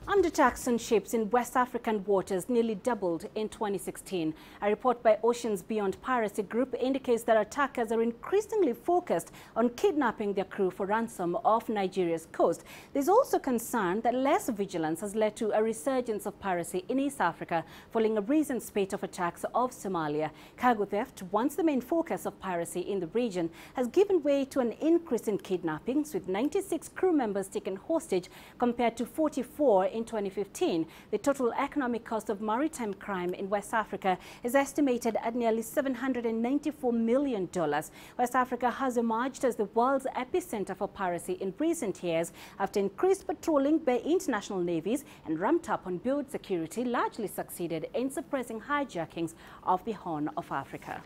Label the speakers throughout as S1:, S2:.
S1: Undertax on ships in West African waters nearly doubled in 2016. A report by Oceans Beyond Piracy Group indicates that attackers are increasingly focused on kidnapping their crew for ransom off Nigeria's coast. There's also concern that less vigilance has led to a resurgence of piracy in East Africa following a recent spate of attacks off Somalia. Cargo theft, once the main focus of piracy in the region, has given way to an increase in kidnappings, with 96 crew members taken hostage compared to 44 in 2015. The total economic cost of maritime crime in West Africa is estimated at nearly $794 million. West Africa has emerged as the world's epicenter for piracy in recent years after increased patrolling by international navies and ramped up on-board security largely succeeded in suppressing hijackings of the Horn of Africa.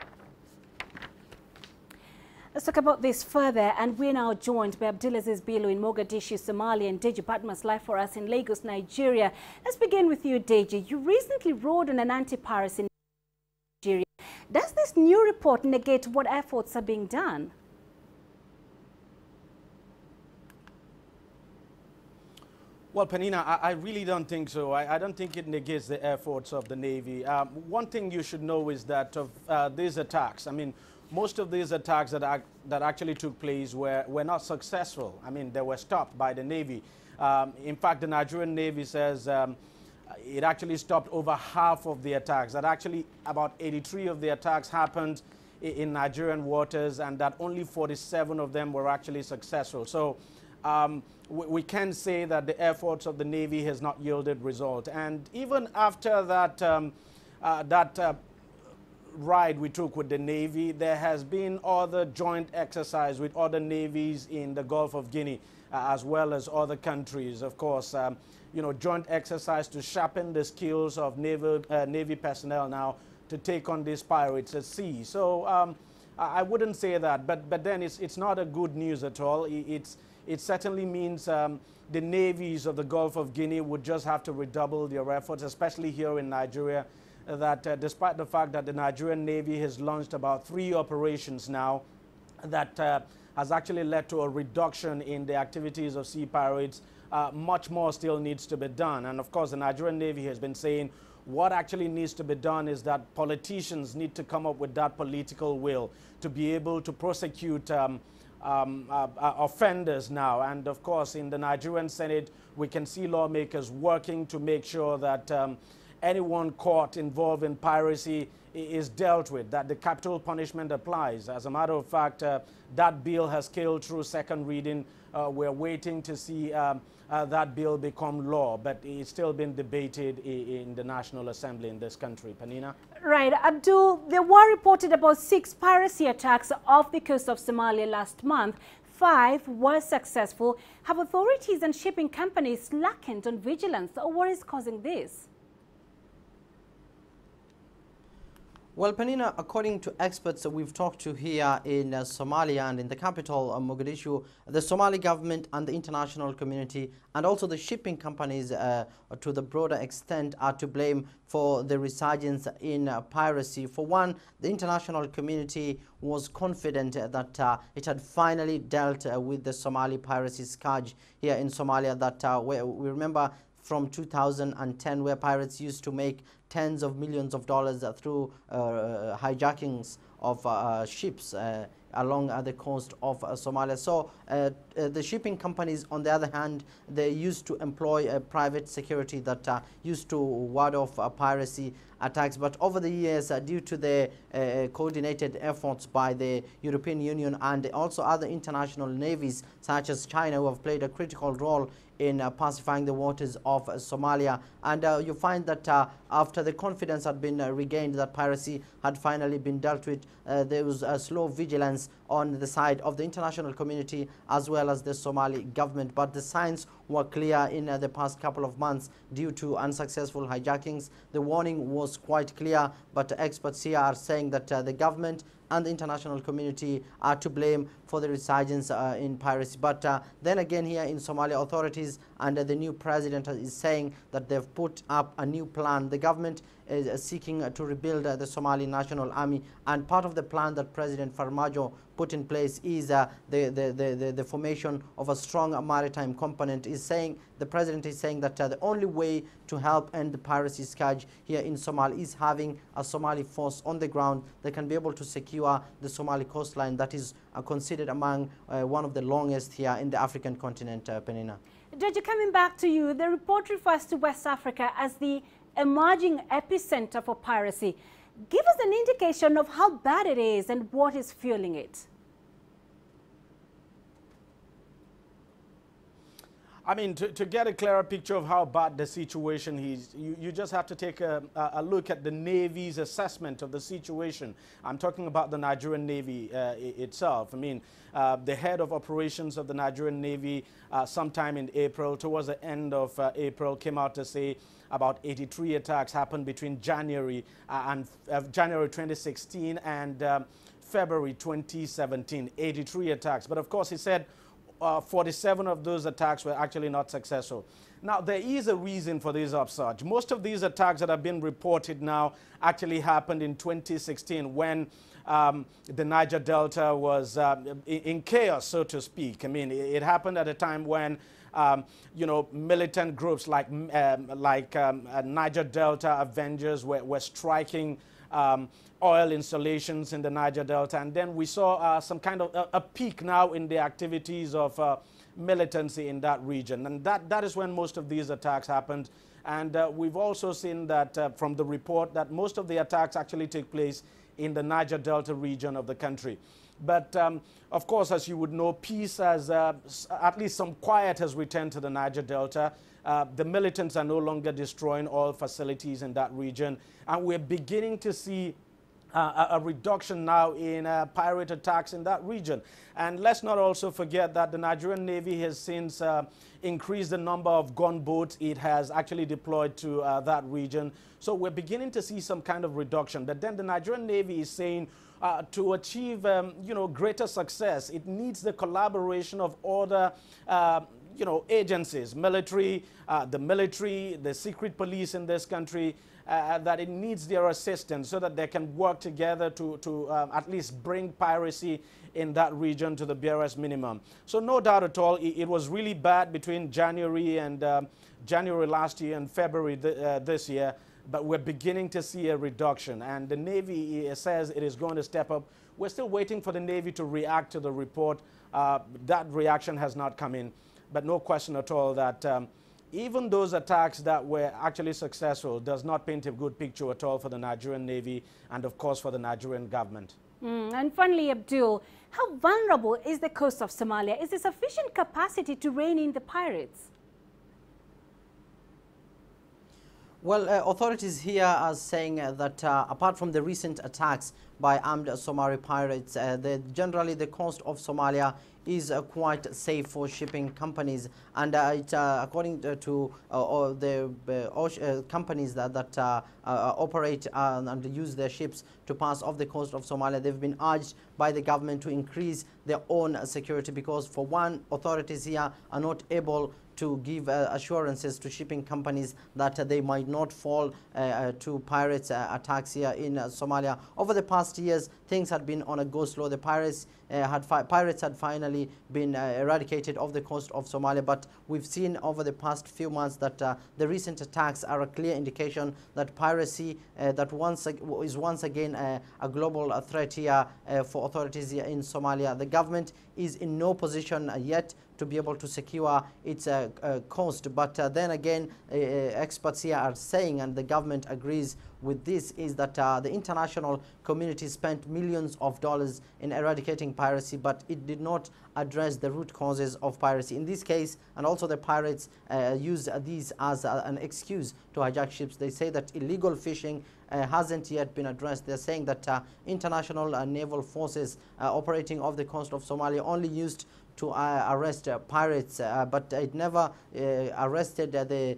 S1: Let's talk about this further, and we're now joined by Abdulaziz Bello in Mogadishu, Somalia, and Deji Batmas live for us in Lagos, Nigeria. Let's begin with you, Deji. You recently rode on an anti-piracy in Nigeria. Does this new report negate what efforts are being done?
S2: Well, Penina, I really don't think so. I don't think it negates the efforts of the Navy. One thing you should know is that of these attacks, I mean, most of these attacks that actually took place were not successful. I mean, they were stopped by the Navy. In fact, the Nigerian Navy says it actually stopped over half of the attacks. That actually about 83 of the attacks happened in Nigerian waters, and that only 47 of them were actually successful. So we can say that the efforts of the Navy has not yielded result. And even after that ride we took with the Navy, there has been other joint exercise with other navies in the Gulf of Guinea, as well as other countries. Of course, you know, joint exercise to sharpen the skills of Navy personnel now to take on these pirates at sea. So I wouldn't say that, but then it's not a good news at all. It certainly means the navies of the Gulf of Guinea would just have to redouble their efforts, especially here in Nigeria, that despite the fact that the Nigerian Navy has launched about 3 operations now, that has actually led to a reduction in the activities of sea pirates, much more still needs to be done. And of course, the Nigerian Navy has been saying what actually needs to be done is that politicians need to come up with that political will to be able to prosecute offenders now. And of course, in the Nigerian Senate, we can see lawmakers working to make sure that anyone caught involved in piracy is dealt with, that the capital punishment applies. As a matter of fact, that bill has scaled through second reading. We're waiting to see that bill become law, but it's still been debated in the National Assembly in this country. Penina?
S1: Right. Abdul, there were reported about 6 piracy attacks off the coast of Somalia last month. 5 were successful. Have authorities and shipping companies slackened on vigilance, or what is causing this?
S3: Well, Penina, according to experts that we've talked to here in Somalia and in the capital, Mogadishu, the Somali government and the international community and also the shipping companies to the broader extent are to blame for the resurgence in piracy. For one, the international community was confident that it had finally dealt with the Somali piracy scourge here in Somalia, that we remember from 2010, where pirates used to make tens of millions of dollars through hijackings of ships along the coast of Somalia. So the shipping companies, on the other hand, they used to employ private security that used to ward off piracy attacks. But over the years, due to the coordinated efforts by the European Union and also other international navies such as China, who have played a critical role in pacifying the waters of Somalia, and you find that after the confidence had been regained that piracy had finally been dealt with, there was a slow vigilance on the side of the international community as well as the Somali government. But the signs were clear in the past couple of months due to unsuccessful hijackings. The warning was quite clear, but experts here are saying that the government and the international community are to blame for the resurgence in piracy. But then again, here in Somalia, authorities and the new president is saying that they've put up a new plan. The government is seeking to rebuild the Somali National Army, and part of the plan that President Farmajo put in place is the formation of a strong maritime component. The president is saying that the only way to help end the piracy scourge here in Somalia is having a Somali force on the ground that can be able to secure the Somali coastline that is considered among one of the longest here in the African continent, Penina.
S1: Judge, coming back to you, the report refers to West Africa as the emerging epicenter for piracy. Give us an indication of how bad it is and what is fueling it.
S2: I mean, to get a clearer picture of how bad the situation is, you just have to take a look at the Navy's assessment of the situation. I'm talking about the Nigerian Navy itself. I mean, the head of operations of the Nigerian Navy sometime in April, towards the end of April, came out to say about 83 attacks happened between January 2016 and February 2017. 83 attacks. But of course, he said 47 of those attacks were actually not successful. Now, there is a reason for this upsurge. Most of these attacks that have been reported now actually happened in 2016 when the Niger Delta was in chaos, so to speak. I mean, it happened at a time when you know, militant groups like Niger Delta Avengers were striking oil installations in the Niger Delta. And then we saw some kind of a peak now in the activities of militancy in that region. And that is when most of these attacks happened. And we've also seen that from the report that most of the attacks actually take place in the Niger Delta region of the country. But of course, as you would know, peace has, at least some quiet has returned to the Niger Delta. The militants are no longer destroying oil facilities in that region. And we're beginning to see a reduction now in pirate attacks in that region. And let's not also forget that the Nigerian Navy has since increased the number of gunboats it has actually deployed to that region. So we're beginning to see some kind of reduction. But then the Nigerian Navy is saying to achieve you know, greater success, it needs the collaboration of other you know, agencies, military, the secret police in this country, that it needs their assistance so that they can work together to at least bring piracy in that region to the barest minimum. So no doubt at all, it was really bad between January and January last year and February this year, but we're beginning to see a reduction. And the Navy says it is going to step up. We're still waiting for the Navy to react to the report. That reaction has not come in, but no question at all that even those attacks that were actually successful does not paint a good picture at all for the Nigerian Navy and, of course, for the Nigerian government.
S1: And finally, Abdul, how vulnerable is the coast of Somalia? Is there sufficient capacity to rein in the pirates?
S3: Well, authorities here are saying that apart from the recent attacks by armed Somali pirates, generally the coast of Somalia is quite safe for shipping companies, and according to the companies that operate and use their ships to pass off the coast of Somalia, they've been urged by the government to increase their own security, because for one, authorities here are not able to give assurances to shipping companies that they might not fall to pirates attacks here in Somalia. Over the past years, things had been on a go-slow. The pirates had finally been eradicated off the coast of Somalia, but we've seen over the past few months that the recent attacks are a clear indication that piracy is once again a global threat here for authorities here in Somalia. The government is in no position yet to be able to secure its coast, but then again, experts here are saying, and the government agrees with this, is that the international community spent millions of dollars in eradicating piracy, but it did not address the root causes of piracy. In this case, and also the pirates use these as an excuse to hijack ships. They say that illegal fishing hasn't yet been addressed. They're saying that international naval forces operating off the coast of Somalia only used to arrest pirates, but it never arrested the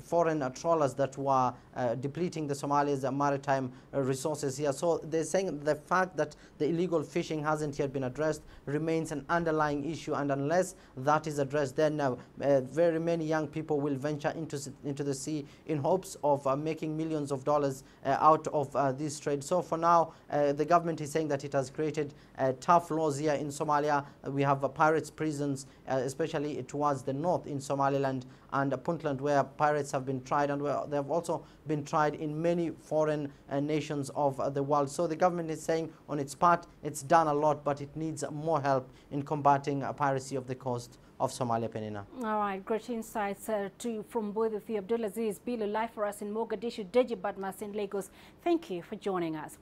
S3: foreign trawlers that were depleting the Somalia's maritime resources here. So they're saying the fact that the illegal fishing hasn't yet been addressed remains an underlying issue, and unless that is addressed, then very many young people will venture into the sea in hopes of making millions of dollars out of this trade. So for now, the government is saying that it has created tough laws here in Somalia. We have pirates prisons, especially towards the north in Somaliland and Puntland, where pirates have been tried, and where they have also been tried in many foreign nations of the world. So the government is saying on its part it's done a lot, but it needs more help in combating piracy of the coast of Somalia, Penina.
S1: All right, great insights from both of you. Abdulaziz Bilo live for us in Mogadishu, Deji Badmas in Lagos. Thank you for joining us.